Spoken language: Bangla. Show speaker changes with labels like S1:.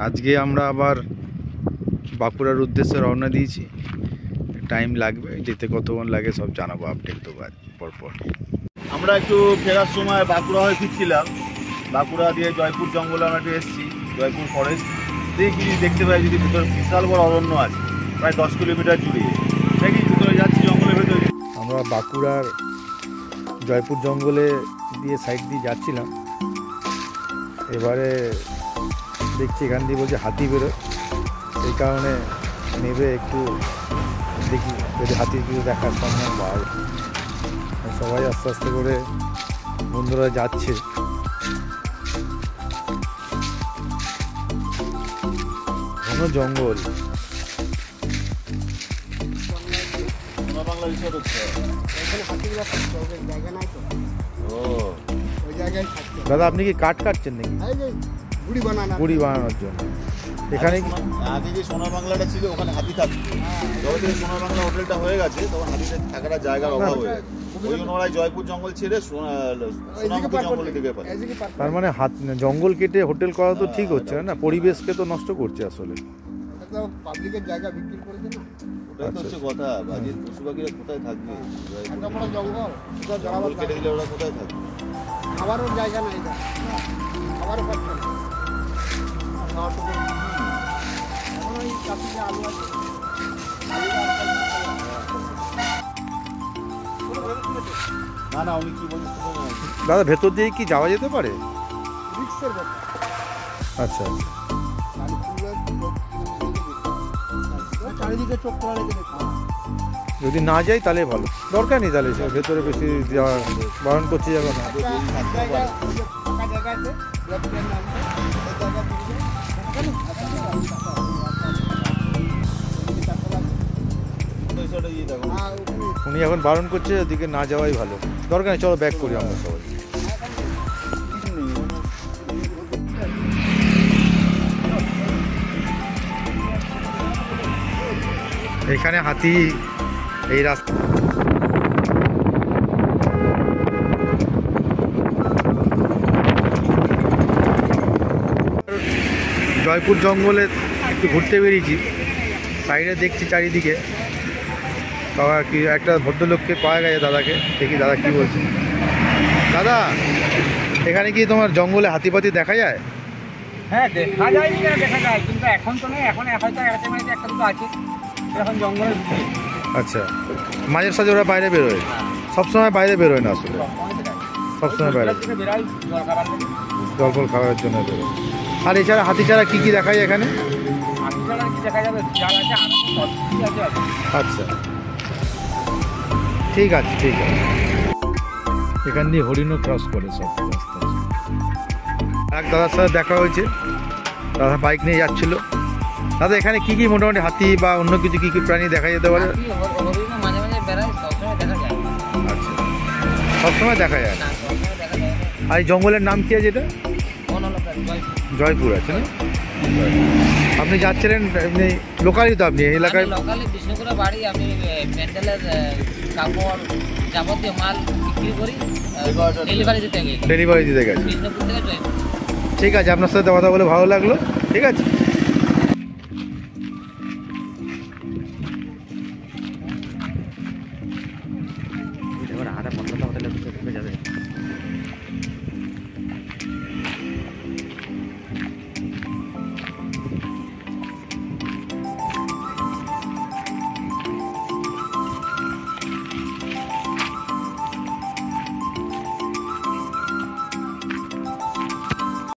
S1: আজকে আমরা আবার বাঁকুড়ার উদ্দেশ্যে রওনা দিয়েছি। টাইম লাগবে, যেতে কতক্ষণ লাগে সব জানাবো, আপডেট দেবো পরপর।
S2: আমরা একটু ফেরার সময় বাঁকুড়া হয়ে ফিরছিলাম। বাঁকুড়া দিয়ে জয়পুর জঙ্গলে আমরা একটু এসেছি, জয়পুর ফরেস্ট। দেখি দেখতে পাই যদি ভিতরে বিশাল বড় অরণ্য আছে, প্রায় 10 কিলোমিটার জুড়ে। দেখি ভিতরে যাচ্ছি জঙ্গলের ভেতরে।
S1: আমরা বাঁকুড়ার জয়পুর জঙ্গলে দিয়ে সাইড দিয়ে যাচ্ছিলাম। এবারে দেখছি এখান দিয়ে বলছে হাতি বেরোয়, এই কারণে নেবে একটু দেখি যদি হাতির কিছু দেখার সম্ভব হয়। সবাই আস্তে আস্তে করে বন্ধুরা যাচ্ছে। ঘন জঙ্গল, দাদা আপনি কি কাঠ কাটছেন নাকি? গুড়ি বানানোর জন্য। এখানে
S2: আগে যে সোনার বাংলাটা ছিল ওখানে হাতি থাকতো, যখন থেকে সোনার বাংলা হোটেলটা হয়ে গেছে তখন হাতিদের থাকার জায়গার অভাব হয়ে গেছে। ওই জন্য ওরা জয়পুর জঙ্গল ছেড়ে সোনামুখী জঙ্গলের দিকে পারে।
S1: তার মানে জঙ্গল কেটে হোটেল করা তো ঠিক হচ্ছে না, পরিবেশকে তো নষ্ট করছে আসলে।
S3: পাবলিকের জায়গা বিক্রি করেছে না,
S2: ওটাই তো হচ্ছে কথা। বাজির পশু পাখিরা কোথায় থাকবে?
S3: জঙ্গল
S2: কেটে দিলে ওরা কোথায় থাকবে?
S3: খাবারও জায়গা নাই, খাবারও পাচ্ছে না।
S2: না না, উনি কি বলছেন
S1: দাদা, ভেতর দিয়ে কি যাওয়া যেতে পারে? আচ্ছা,
S3: চারিদিকে চোখ করা রেখে
S1: যদি না যাই তাহলে ভালো, দরকার নেই তাহলে ভেতরে বেশি যাওয়া বারণ করছে যাবে না। উনি এখন বারণ করছে, ওদিকে না যাওয়াই ভালো, দরকার নেই, চলো ব্যাক করি আমরা সবাই। এখানে হাতি এই রাস্তা জয়পুর জঙ্গলে একটু ঘুরতে বেরিয়েছি। সাইডে দেখছি চারিদিকে কি একটা ভদ্রলোককে পাওয়া গেছে, দাদাকে দেখি দাদা কি বলছে। দাদা, এখানে কি তোমার জঙ্গলে হাতিপাতি দেখা যায়?
S3: হ্যাঁ দেখা যায়, দেখা যায়, কিন্তু এখন তো নেই। এখন হয়তো একটা দুটো আছে এখন জঙ্গলে।
S1: আচ্ছা, মাঝে সাঝে ওরা বাইরে বেরোয়? সবসময় বাইরে বেরোয় না আসলে, সবসময় বাইরে জল ফল খাওয়ার জন্য বেরোয়। আর এছাড়া হাতি ছাড়া কী কী দেখা যায় এখানে? আচ্ছা, ঠিক আছে ঠিক আছে। এখান দিয়ে হরিণও ক্রস করে সব রাস্তা। এক দাদার সাথে দেখা হয়েছে, দাদা বাইক নিয়ে যাচ্ছিল। দাদা, এখানে কি কি মোটামুটি হাতি বা অন্য কিছু কি কি প্রাণী দেখা যেতে পারে? আচ্ছা, সবসময় দেখা যায় না। আর এই জঙ্গলের নাম কি আছে? এটা জয়পুর আছে না? আপনি যাচ্ছিলেন এমনি লোকালই তো? আপনি এলাকায়
S4: বিষ্ণুপুরে বাড়ি, আমি প্যান্ডেলের কাপড় যাবতীয় মাল বিক্রি করি, ডেলিভারি দিতে গেছি।
S1: ঠিক আছে, আপনার সাথে কথা বলে ভালো লাগলো। ঠিক আছে।